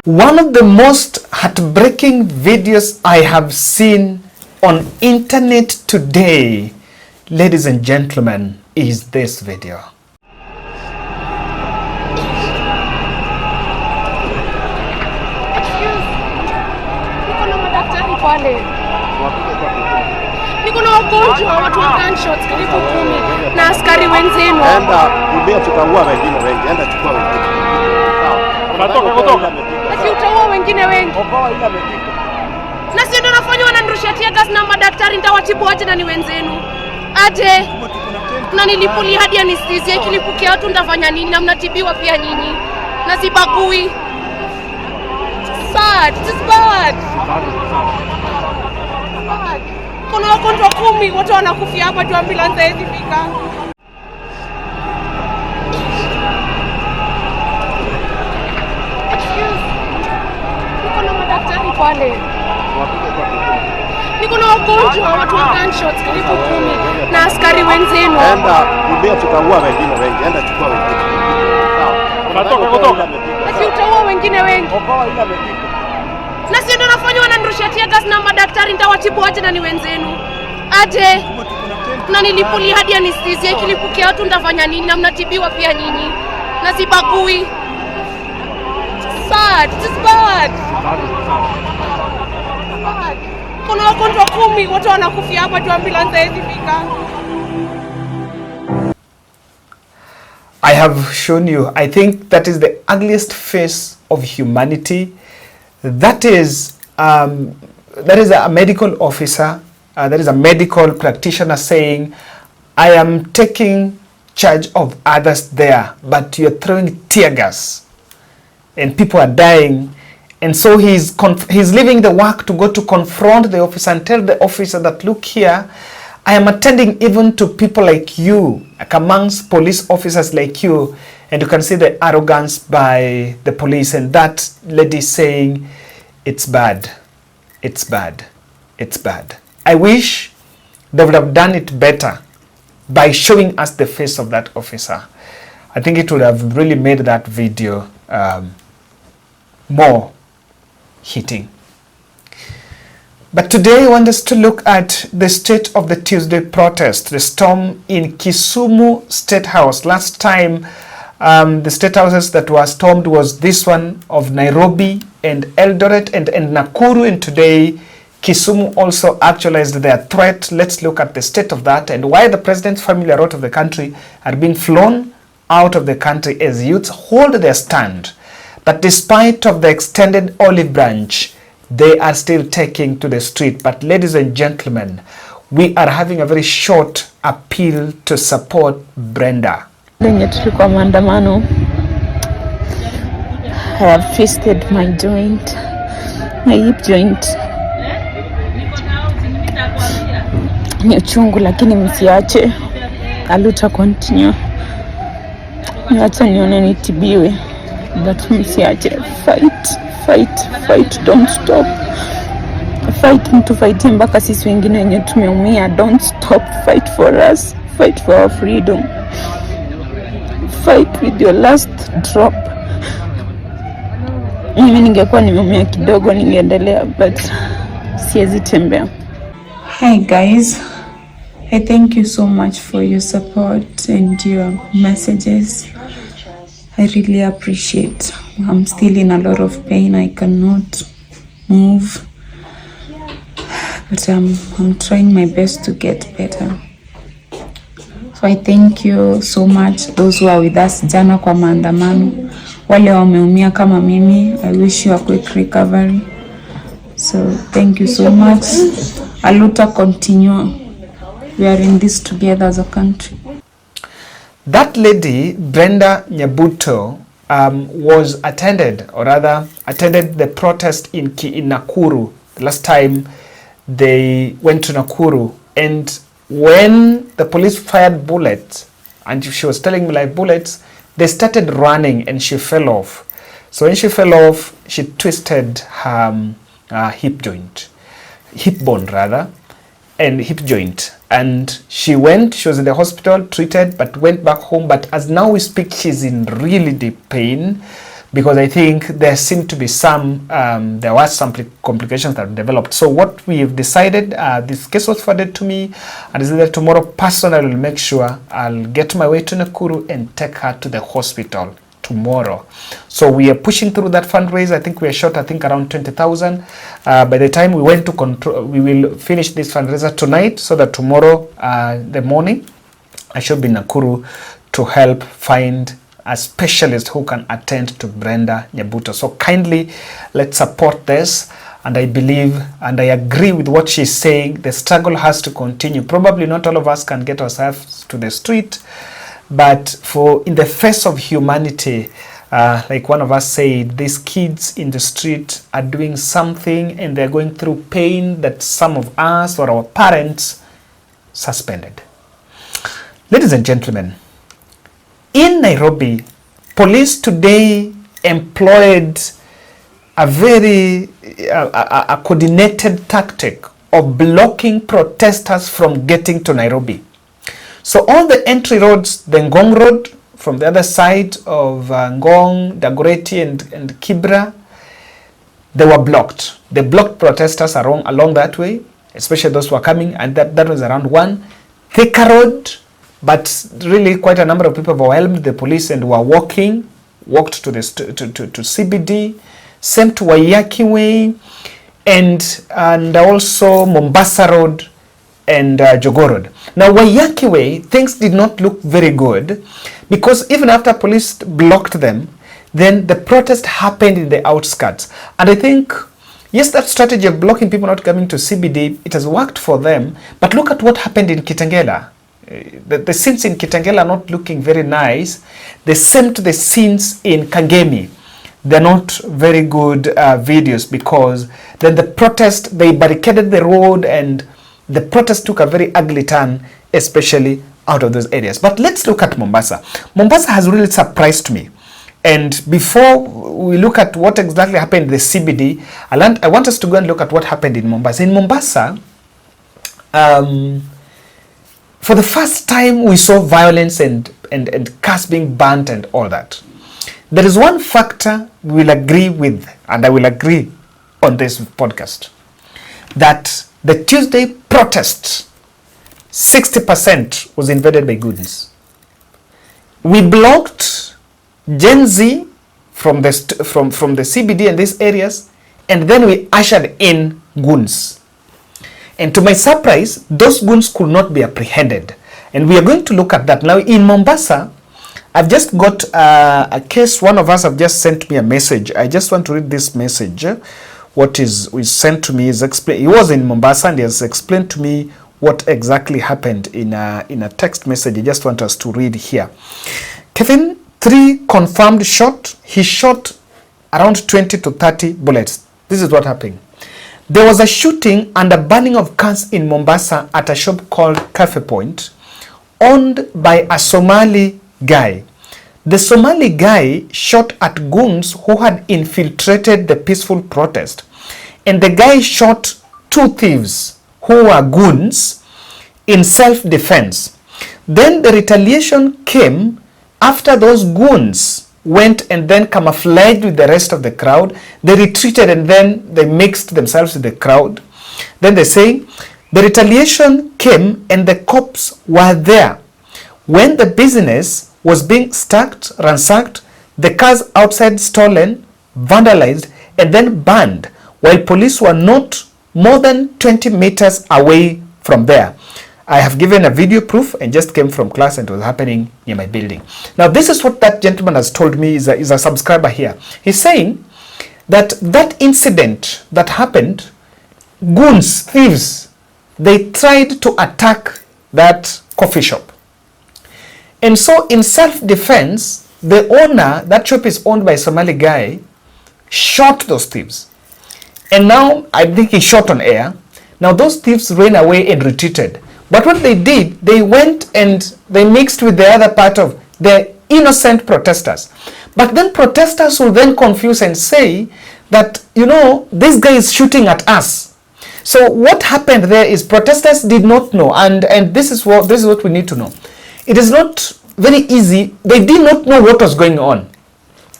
One of the most heartbreaking videos I have seen on internet today, ladies and gentlemen, is this video. Niko na wagonjwa watu wa gunshots karibu 10 na askari wenzenu. Enda ubia tutaua wengine wengi, enda chukua wengine. Sawa. Kutoka. Ati utaua wengine wengi. Okoa ile amepika. Na sio ndio nafanywa wananirushia tear gas na madaktari nitawatibu aje na ni wenzenu. Aje. Na nilipuli hadi anesthesia ikilipukia watu nitafanya nini na mnatibiwa pia nyinyi. Na sibagui. Sad, this is bad. Kuna wagonjwa 10 wote wanakufia hapa tu ambulance hizi fika. Niko na madaktari pale. Niko na wagonjwa watu wa gunshots karibu 10 na askari wenzenu. Enda ubia tutaua wengine wengi, enda chukua wengine. Sawa. Kutoka. Ati utaua wengine wengi. Okoa ile amepika. Na sio ndio nafanywa wananirushia tear gas na madaktari nitawatibu aje na ni wenzenu. Aje. Na nilipuli hadi anesthesia ikilipukia watu nitafanya nini na mnatibiwa pia nyinyi. Na sibagui. Sad, this is bad. Kuna wagonjwa 10 wote wanakufia hapa tu ambulance hizi fika. I have shown you, I think that is the ugliest face of humanity. That is a medical officer, that is a medical practitioner saying, I am taking charge of others there, but you're throwing tear gas and people are dying. And so he's leaving the work to go to confront the officer and tell the officer that, look here, I am attending even to people like you, like amongst police officers like you, and you can see the arrogance by the police. And that lady saying, it's bad, it's bad, it's bad. I wish they would have done it better by showing us the face of that officer. I think it would have really made that video more hitting. But today I want us to look at the state of the Tuesday protest, the storm in Kisumu State House. Last time the state houses that were stormed was this one of Nairobi and Eldoret and Nakuru, and today Kisumu also actualized their threat. Let's look at the state of that and why the president's family out of the country are being flown out of the country as youths hold their stand. But despite of the extended olive branch, they are still taking to the street. But ladies and gentlemen, we are having a very short appeal to support Brenda. Lenye tulikuwa maandamano, I have twisted my joint, my hip joint. Ni uchungu lakini msiache, aluta continue. Niacha nione nitibiwe, but msiache, fight, don't stop. Fight mtu fight mpaka sisi wengine wenye tumeumia. Don't stop, fight for us, fight for our freedom. Fight with your last drop. Mimi ningekuwa nimeumia kidogo ningeendelea, but siwezi tembea. Hi guys, I thank you so much for your support and your messages. I really appreciate. I'm still in a lot of pain. I cannot move, but I'm trying my best to get better. So I thank you so much, those who are with us jana kwa maandamano. Wale wameumia kama mimi, I wish you a quick recovery. So thank you so much. Aluta continue. We are in this together as a country. That lady, Brenda Nyabuto, was attended the protest in Nakuru. The last time they went to Nakuru, and when the police fired bullets, and she was telling me like bullets, they started running and she fell off. So when she fell off, she twisted her hip bone and hip joint. And she was in the hospital, treated, but went back home. But as now we speak, she's in really deep pain. because I think there seemed to be there were some complications that developed. So what we've decided, this case was forwarded to me, and is that tomorrow personally I will make sure I'll get my way to Nakuru and take her to the hospital tomorrow. So we are pushing through that fundraise. I think we are short, around 20,000. By the time we went to control, we will finish this fundraiser tonight, so that tomorrow, the morning, I should be in Nakuru to help find a specialist who can attend to Brenda Nyabuto. So kindly, let's support this. And I believe and I agree with what she's saying. The struggle has to continue. Probably not all of us can get ourselves to the street, but for in the face of humanity, like one of us said, these kids in the street are doing something and they're going through pain that some of us or our parents suspended. Ladies and gentlemen, in Nairobi, police today employed a very coordinated tactic of blocking protesters from getting to Nairobi. So all the entry roads, the Ngong Road from the other side of Ngong, Dagoretti and Kibra, they were blocked. They blocked protesters along that way, especially those who are coming, and that was around 1 Thika Road. But really quite a number of people overwhelmed the police and were walked to the to CBD, same to Waiyaki Way, and also Mombasa Road and Jogoo Road. Now Waiyaki Way, things did not look very good, because even after police blocked them, then the protest happened in the outskirts. And I think, yes, that strategy of blocking people not coming to CBD, it has worked for them. But look at what happened in Kitengela. The scenes in Kitengela are not looking very nice. The same to the scenes in Kangemi. They're not very good videos, because then the protest, they barricaded the road and the protest took a very ugly turn, especially out of those areas. But let's look at Mombasa. Mombasa has really surprised me. And before we look at what exactly happened in the CBD, I want us to go and look at what happened in Mombasa. In Mombasa, for the first time, we saw violence and cars being burnt and all that. There is one factor we will agree with, and I will agree on this podcast, that the Tuesday protest, 60% was invaded by GOONS. We blocked Gen Z from the CBD and these areas, and then we ushered in GOONS. And to my surprise, those GOONS could not be apprehended. And we are going to look at that. Now in Mombasa, I've just got a case. One of us have just sent me a message. I just want to read this message. What is sent to me is he was in Mombasa and he has explained to me what exactly happened in a text message. I just want us to read here. Kevin, 3 confirmed shot. He shot around 20 to 30 bullets. This is what happened. There was a shooting and a burning of cars in Mombasa at a shop called Cafe Point, owned by a Somali guy. The Somali guy shot at GOONS who had infiltrated the peaceful protest. And the guy shot 2 thieves who were GOONS in self-defense. Then the retaliation came after those GOONS went and then camouflaged with the rest of the crowd. They retreated and then they mixed themselves with the crowd. Then they say the retaliation came and the cops were there. When the business was being ransacked, the cars outside stolen, vandalized, and then burned, while police were not more than 20 meters away from there. I have given a video proof and just came from class and it was happening near my building. Now this is what that gentleman has told me, is a subscriber here. He's saying that incident that happened, GOONS, thieves, they tried to attack that coffee shop. And so in self-defense, the owner, that shop is owned by a Somali guy, shot those thieves. And now I think he shot on air. Now those thieves ran away and retreated. But what they did, they went and they mixed with the other part of the innocent protesters. But then protesters will then confuse and say that, you know, this guy is shooting at us. So what happened there is protesters did not know, and this is what we need to know. It is not very easy. They did not know what was going on.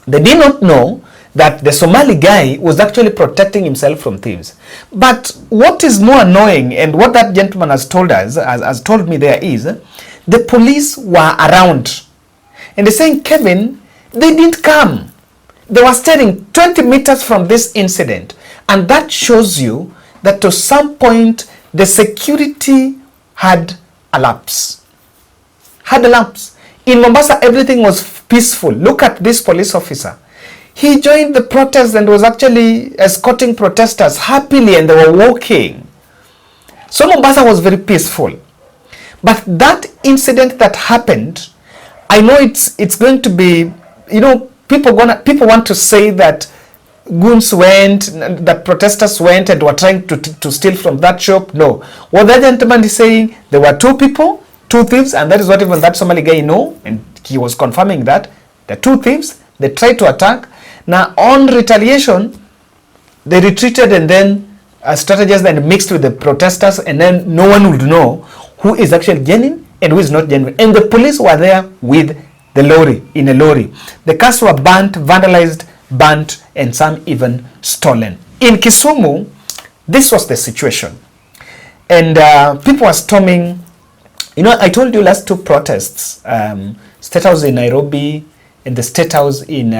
They did not know that the Somali guy was actually protecting himself from thieves. But what is more annoying, and what that gentleman has told us, has told me there, is the police were around. And they're saying, Kevin, they didn't come. They were standing 20 meters from this incident. And that shows you that to some point, the security had a lapse. Had a lapse. In Mombasa, everything was peaceful. Look at this police officer. He joined the protest and was actually escorting protesters happily, and they were walking. So Mombasa was very peaceful. But that incident that happened, I know it's going to be, you know, people want to say that goons went, that protesters went and were trying to steal from that shop. No. What that gentleman is saying, there were two people, two thieves, and that is what even that Somali guy know, and he was confirming that. The two thieves, they tried to attack. Now, on retaliation, they retreated and then strategized and mixed with the protesters, and then no one would know who is actually genuine and who is not genuine. And the police were there with the lorry, in a lorry. The cars were burnt, vandalized, burnt, and some even stolen. In Kisumu, this was the situation. And people were storming. You know, I told you last two protests, State House in Nairobi and the State House in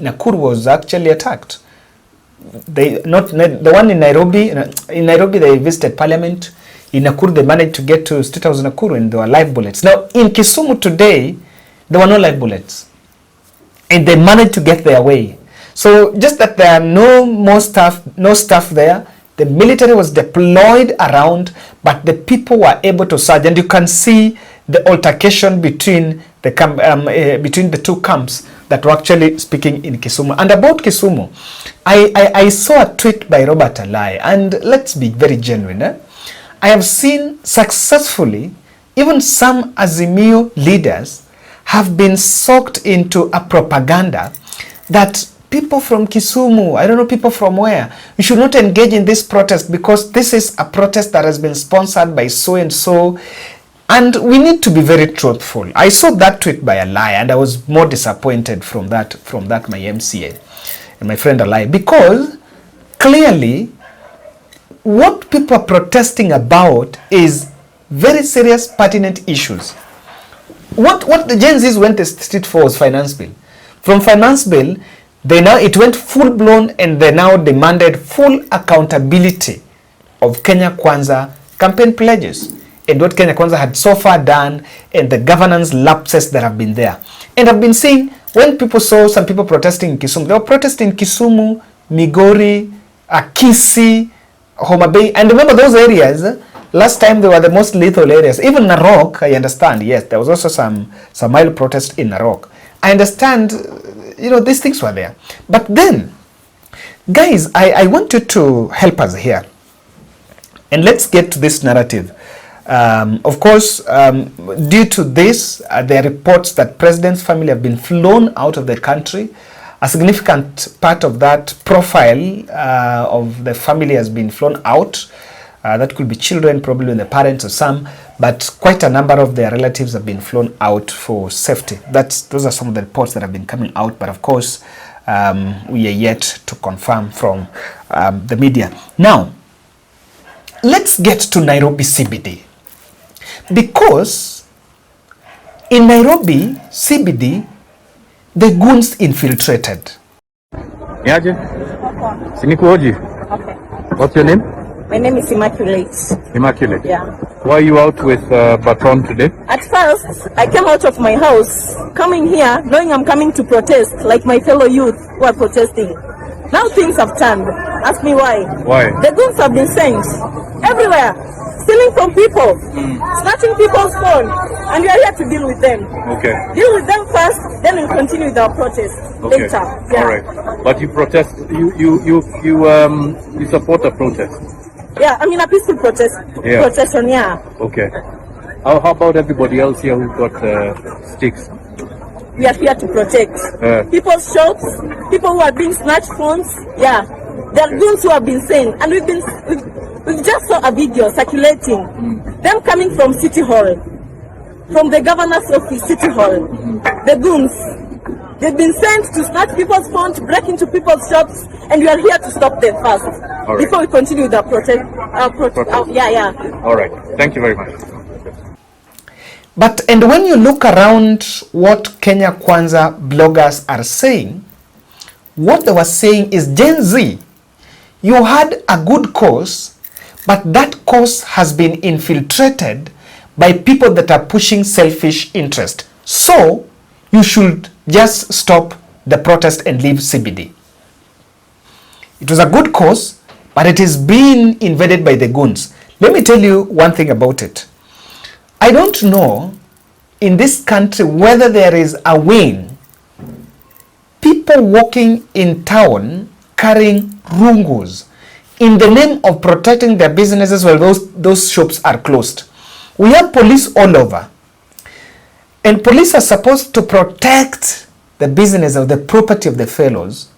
Nakuru was actually attacked. The one in Nairobi. In Nairobi, they visited Parliament. In Nakuru, they managed to get to State House in Nakuru, and there were live bullets. Now, in Kisumu today, there were no live bullets, and they managed to get their way. So, just that there are no staff there. The military was deployed around, but the people were able to surge, and you can see the altercation between the two camps that were actually speaking in Kisumu. And about Kisumu, I saw a tweet by Robert Alai, and let's be very genuine. I have seen successfully, even some Azimio leaders have been sucked into a propaganda that people from Kisumu, I don't know people from where, you should not engage in this protest because this is a protest that has been sponsored by so and so. And we need to be very truthful. I saw that tweet by Alai, and I was more disappointed from that my MCA and my friend Alai, because clearly what people are protesting about is very serious, pertinent issues. What the Gen Zs went to street for was finance bill. From finance bill, it went full blown, and they now demanded full accountability of Kenya Kwanza campaign pledges and what Kenya Kwanza had so far done, and the governance lapses that have been there. And I've been seeing, when people saw some people protesting in Kisumu, they were protesting in Kisumu, Migori, Kisii, Homa Bay, and remember those areas, last time they were the most lethal areas. Even Narok, I understand, yes, there was also some mild protest in Narok. I understand, you know, these things were there. But then, guys, I want you to help us here. And let's get to this narrative. Of course, due to this, there are reports that president's family have been flown out of the country. A significant part of that profile of the family has been flown out. That could be children, probably the parents or some, but quite a number of their relatives have been flown out for safety. Those are some of the reports that have been coming out, but of course, we are yet to confirm from the media. Now, let's get to Nairobi CBD. Because in Nairobi CBD, the goons infiltrated. Yaje? Sinikuoji. Okay. What's your name? My name is Immaculate. Immaculate. Yeah. Why are you out with baton today? At first, I came out of my house, coming here, knowing I'm coming to protest, like my fellow youth who are protesting. Now things have turned. Ask me why. Why? The goons have been sent everywhere, stealing from people, snatching people's phone, and we are here to deal with them. Okay. Deal with them first, then we'll continue with our protest later. Yeah. All right. But you protest. You support a protest. Yeah, I mean a peaceful protest. Yeah. Protestation. Yeah. Okay. How about everybody else here who got sticks? We are here to protect people's shops, people who are being snatched phones. Yeah, there are goons who have been sent, and we've just saw a video circulating, them coming from City Hall. from the governor's office, City Hall. The goons. They've been sent to snatch people's phones, to break into people's shops, and we are here to stop them first. All right. Before we continue with our protest. All right. Thank you very much. But, and when you look around what Kenya Kwanza bloggers are saying, what they were saying is, Gen Z, you had a good cause, but that cause has been infiltrated by people that are pushing selfish interest. So, you should just stop the protest and leave CBD. It was a good cause, but it is being invaded by the goons. Let me tell you one thing about it. I don't know in this country whether there is a wing, people walking in town carrying rungus in the name of protecting their businesses while those shops are closed. We have police all over. And police are supposed to protect the business or the property of the fellows.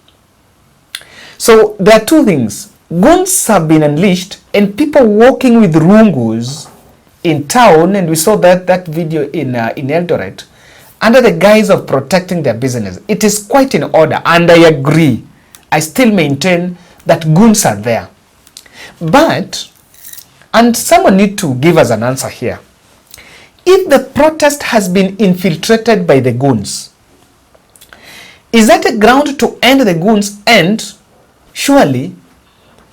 So there are two things. Goons have been unleashed and people walking with rungus in town, and we saw that video in Eldoret, under the guise of protecting their business. It is quite in order, and I agree. I still maintain that goons are there. But, and someone need to give us an answer here. If the protest has been infiltrated by the goons, is that a ground to end the goons? And surely,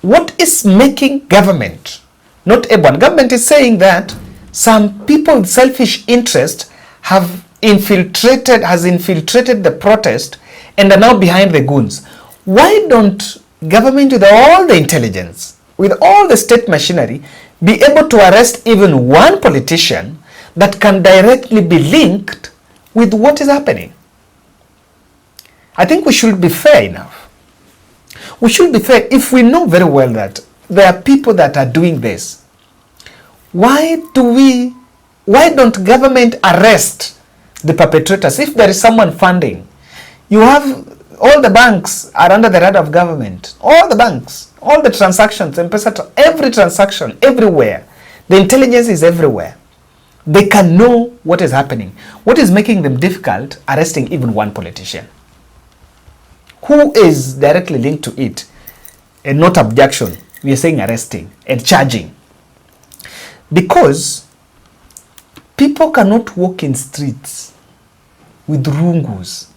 what is making government, not everyone, government is saying that some people with selfish interest has infiltrated the protest and are now behind the goons. Why don't government, with all the intelligence, with all the state machinery, be able to arrest even one politician that can directly be linked with what is happening? I think we should be fair enough. We should be fair. If we know very well that there are people that are doing this, why don't government arrest the perpetrators? If there is someone funding, you have all the banks are under the radar of government. All the banks, all the transactions, every transaction, everywhere. The intelligence is everywhere. They can know what is happening. What is making them difficult arresting even one politician who is directly linked to it? And not abduction. We are saying arresting and charging. Because people cannot walk in streets with rungus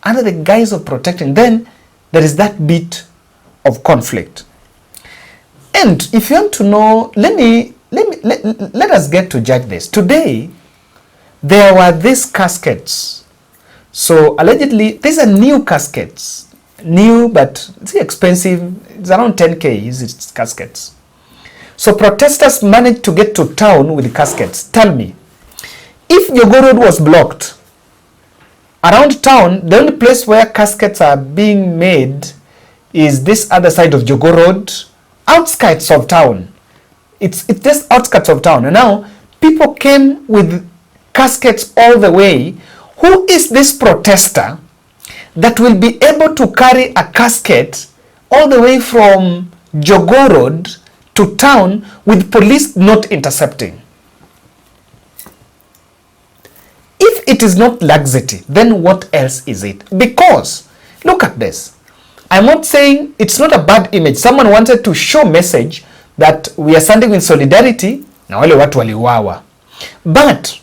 under the guise of protecting. Then there is that bit of conflict. And if you want to know, let us get to judge this. Today, there were these caskets. So allegedly, these are new caskets. New, but it's expensive. It's around 10K, these caskets. So protesters managed to get to town with the caskets. Tell me, if Jogoo Road was blocked, around town, the only place where caskets are being made is this other side of Jogoo Road, outskirts of town. It's just outskirts of town. And now, people came with caskets all the way. Who is this protester that will be able to carry a casket all the way from Jogoo Road to town with police not intercepting? If it is not laxity, then what else is it? Because, look at this. I'm not saying it's not a bad image. Someone wanted to show message that we are standing in solidarity na wale watu waliuawa. But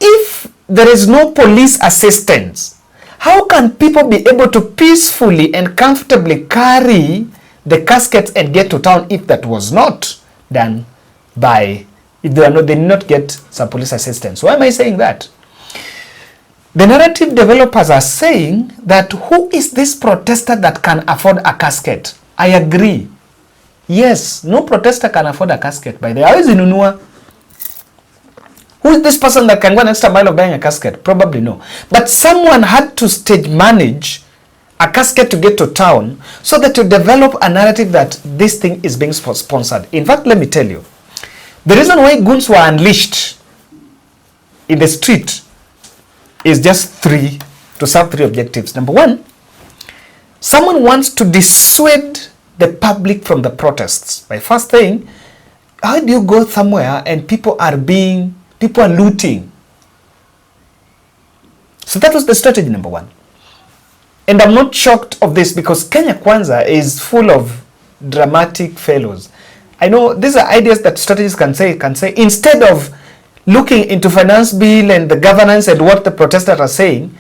if there is no police assistance, how can people be able to peacefully and comfortably carry the caskets and get to town if that was not done by, if they did not get some police assistance? Why am I saying that? The narrative developers are saying that who is this protester that can afford a casket? I agree. Yes, no protester can afford a casket. By the way, how is Inunua? Who is this person that can go an extra mile of buying a casket? Probably no. But someone had to stage manage a casket to get to town so that you develop a narrative that this thing is being sponsored. In fact, let me tell you, the reason why goons were unleashed in the street is just to serve three objectives. Number one, someone wants to dissuade the public from the protests by first saying, how do you go somewhere and people are looting? So that was the strategy number one. And I'm not shocked of this because Kenya Kwanza is full of dramatic fellows. I know these are ideas that strategists can say instead of looking into finance bill and the governance and what the protesters are saying,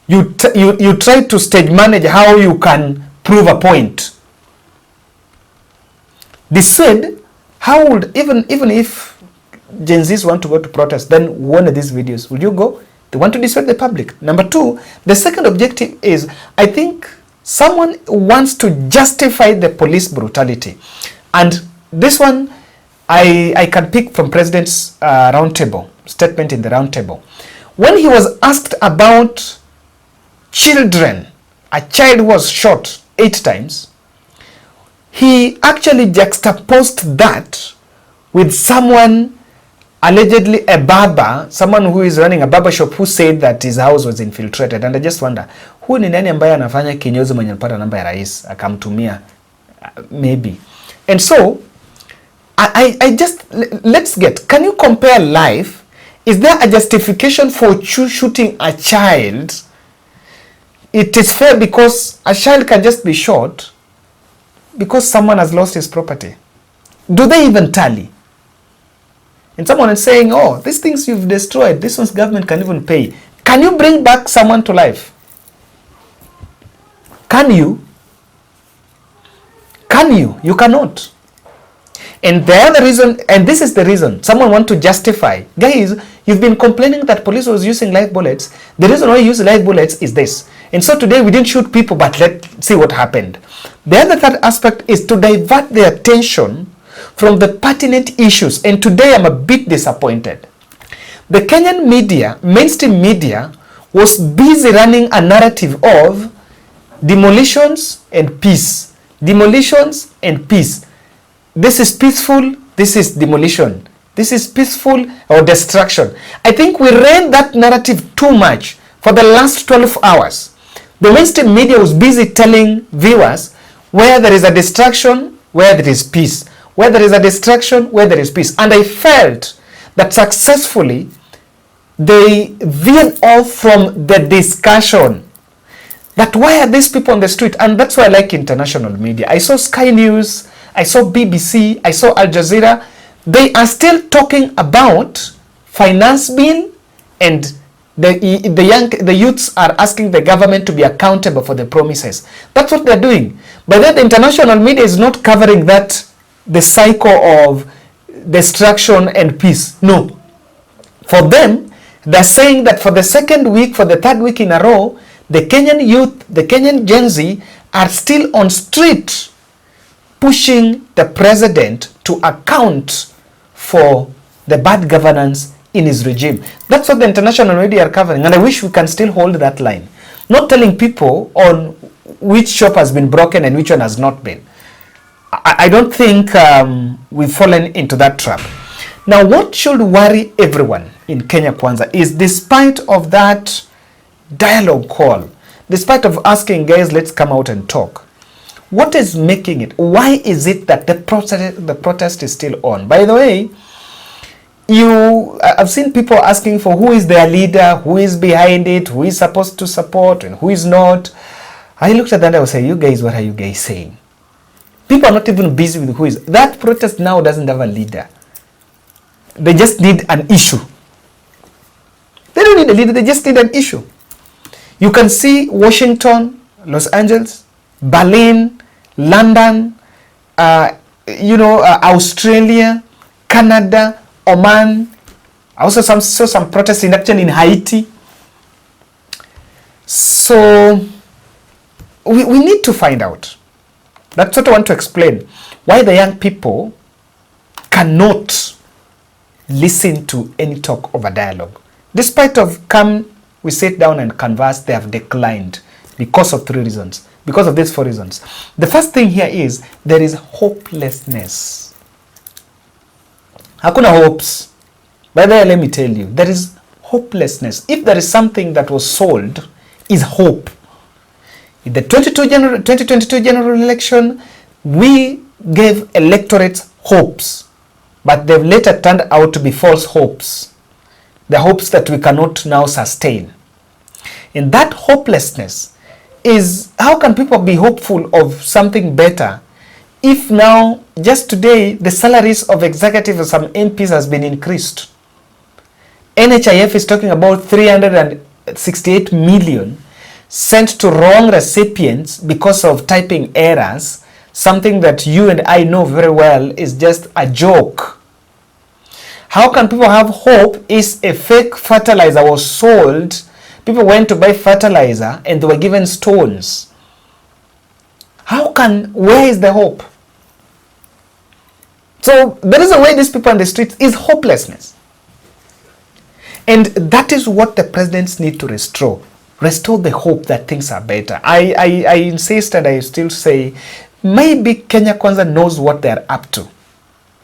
you try to stage manage how you can prove a point. Dissuade, how would, even if Gen Zs want to go to protest, then one of these videos, will you go? They want to dissuade the public. Number two, the second objective is, I think someone wants to justify the police brutality. And this one, I can pick from President's roundtable, statement in the roundtable. When he was asked about children, a child was shot 8 times, he actually juxtaposed that with someone, allegedly a barber, someone who is running a barber shop, who said that his house was infiltrated. And I just wonder, who ni nani ambaye anafanya kinyozi mwenye anapata namba ya rais akamtumia? Maybe. And so I just, let's get, can you compare life? Is there a justification for shooting a child? It is fair because a child can just be shot because someone has lost his property. Do they even tally? And someone is saying, oh, these things you've destroyed, this one's government can even pay. Can you bring back someone to life? Can you? Can you? You cannot. And the other reason, and this is the reason, someone want to justify. Guys, you've been complaining that police was using live bullets. The reason why you use live bullets is this. And so today we didn't shoot people, but let's see what happened. The other third aspect is to divert their attention from the pertinent issues. And today I'm a bit disappointed. The Kenyan media, mainstream media, was busy running a narrative of demolitions and peace. Demolitions and peace. This is peaceful, this is demolition. This is peaceful or destruction. I think we ran that narrative too much for the last 12 hours. The mainstream media was busy telling viewers where there is a destruction, where there is peace. Where there is a destruction, where there is peace. And I felt that successfully they veered off from the discussion. That why are these people on the street? And that's why I like international media. I saw Sky News, I saw BBC, I saw Al Jazeera. They are still talking about finance bill, and the youths are asking the government to be accountable for the promises. That's what they're doing. But then the international media is not covering that, the cycle of destruction and peace. No. For them, they're saying that for the second week, for the third week in a row, the Kenyan youth, the Kenyan Gen Z are still on street pushing the president to account for the bad governance in his regime. That's what the international media are covering, and I wish we can still hold that line. Not telling people on which shop has been broken and which one has not been. I don't think we've fallen into that trap. Now, what should worry everyone in Kenya Kwanza is, despite of that dialogue call, despite of asking guys, let's come out and talk, what is making it? Why is it that the protest is still on? By the way, I've seen people asking for who is their leader, who is behind it, who is supposed to support and who is not. I looked at that and I was saying, you guys, what are you guys saying? People are not even busy with who is. That protest now doesn't have a leader. They just need an issue. They don't need a leader, they just need an issue. You can see Washington, Los Angeles, Berlin, London, Australia, Canada, Oman. I also saw some protests in action in Haiti. So we need to find out. That's what I want to explain. Why the young people cannot listen to any talk of a dialogue. Despite of we sit down and converse, they have declined because of 3 reasons. Because of these 4 reasons. The first thing here is there is hopelessness. Hakuna hopes. By the way, let me tell you, there is hopelessness. If there is something that was sold, is hope. In the 2022 general election, we gave electorates hopes, but they've later turned out to be false hopes. The hopes that we cannot now sustain. And that hopelessness is, how can people be hopeful of something better if now, just today, the salaries of executives of some MPs has been increased? NHIF is talking about 368 million sent to wrong recipients because of typing errors, something that you and I know very well is just a joke. How can people have hope if a fake fertilizer was sold? People went to buy fertilizer and they were given stones. Where is the hope? So there is a way these people on the streets is hopelessness. And that is what the presidents need to restore. Restore the hope that things are better. I insist and I still say, maybe Kenya Kwanza knows what they are up to.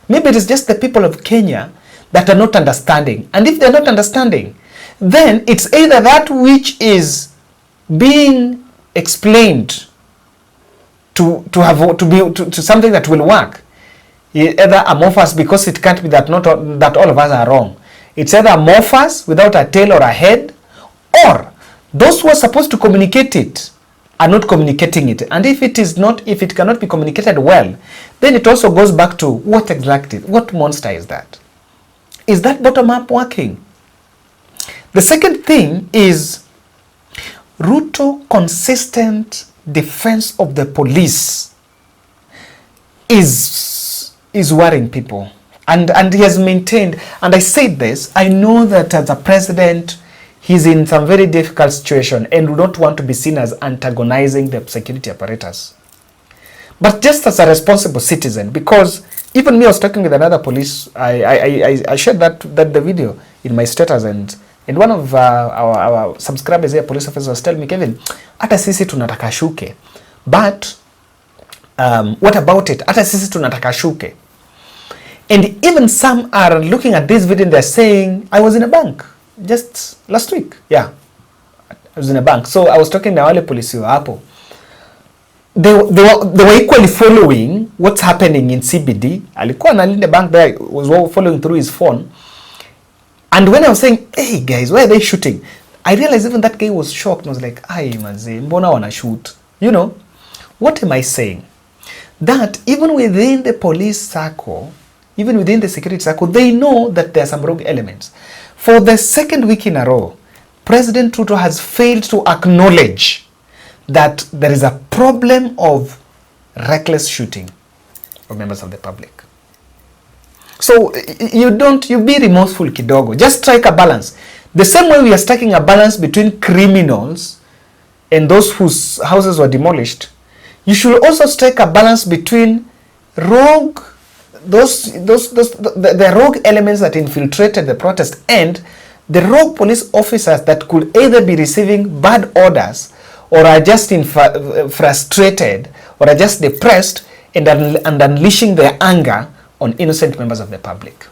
Maybe it is just the people of Kenya that are not understanding. And if they're not understanding, then it's either that which is being explained to something that will work, either amorphous, because it can't be that that all of us are wrong. It's either amorphous without a tail or a head, or those who are supposed to communicate it are not communicating it. And if it cannot be communicated well, then it also goes back to what monster is that? Is that bottom up working? The second thing is Ruto consistent defense of the police is worrying people. And he has maintained, and I said this, I know that as a president, he's in some very difficult situation and would not want to be seen as antagonizing the security apparatus. But just as a responsible citizen, because even me, I was talking with another police, I shared the video in my status, and one of our subscribers here, police officers, was telling me, Kevin, hata sisi tunataka shuke, but what about it? Hata sisi tunataka shuke. And even some are looking at this video and they're saying, I was in a bank just last week. Yeah, I was in a bank. So I was talking to wale polisi wa hapo. They were equally following what's happening in CBD. Alikuwa analinda bank there, was following through his phone. And when I was saying, hey guys, why are they shooting? I realized even that guy was shocked and was like, ay manze, mbona wana shoot? You know, what am I saying? That even within the police circle, even within the security circle, they know that there are some rogue elements. For the second week in a row, President Ruto has failed to acknowledge that there is a problem of reckless shooting of members of the public. So you be remorseful kidogo. Just strike a balance. The same way we are striking a balance between criminals and those whose houses were demolished, you should also strike a balance between rogue, the rogue elements that infiltrated the protest and the rogue police officers that could either be receiving bad orders or are just frustrated or are just depressed and unleashing their anger on innocent members of the public.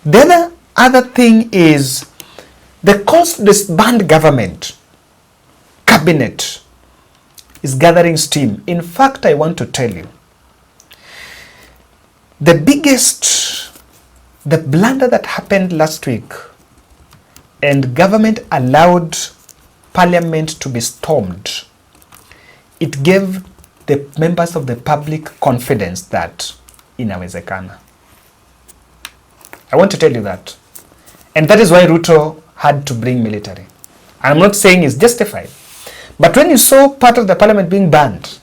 The other thing is this banned government cabinet is gathering steam. In fact, I want to tell you, the blunder that happened last week, and government allowed parliament to be stormed, it gave the members of the public confidence that inawezekana. I want to tell you that. And that is why Ruto had to bring military. I'm not saying it's justified. But when you saw part of the parliament being banned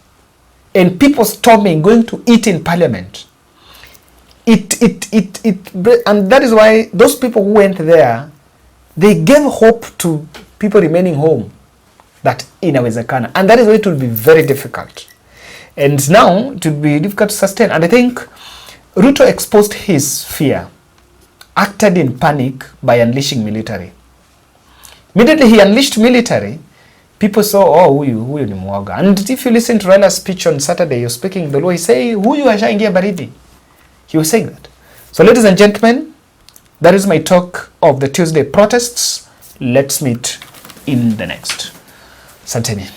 and people storming, going to eat in parliament, and that is why those people who went there, they gave hope to people remaining home that inawezekana. And that is why it will be very difficult. And now it will be difficult to sustain. And I think Ruto exposed his fear, acted in panic by unleashing military. Immediately he unleashed military, people saw, oh, huyu ni mwoga. And if you listen to Raila's speech on Saturday, you're speaking the law, he say, huyu ashaingia baridi. He was saying that. So ladies and gentlemen, that is my talk of the Tuesday protests. Let's meet in the next. Santeni.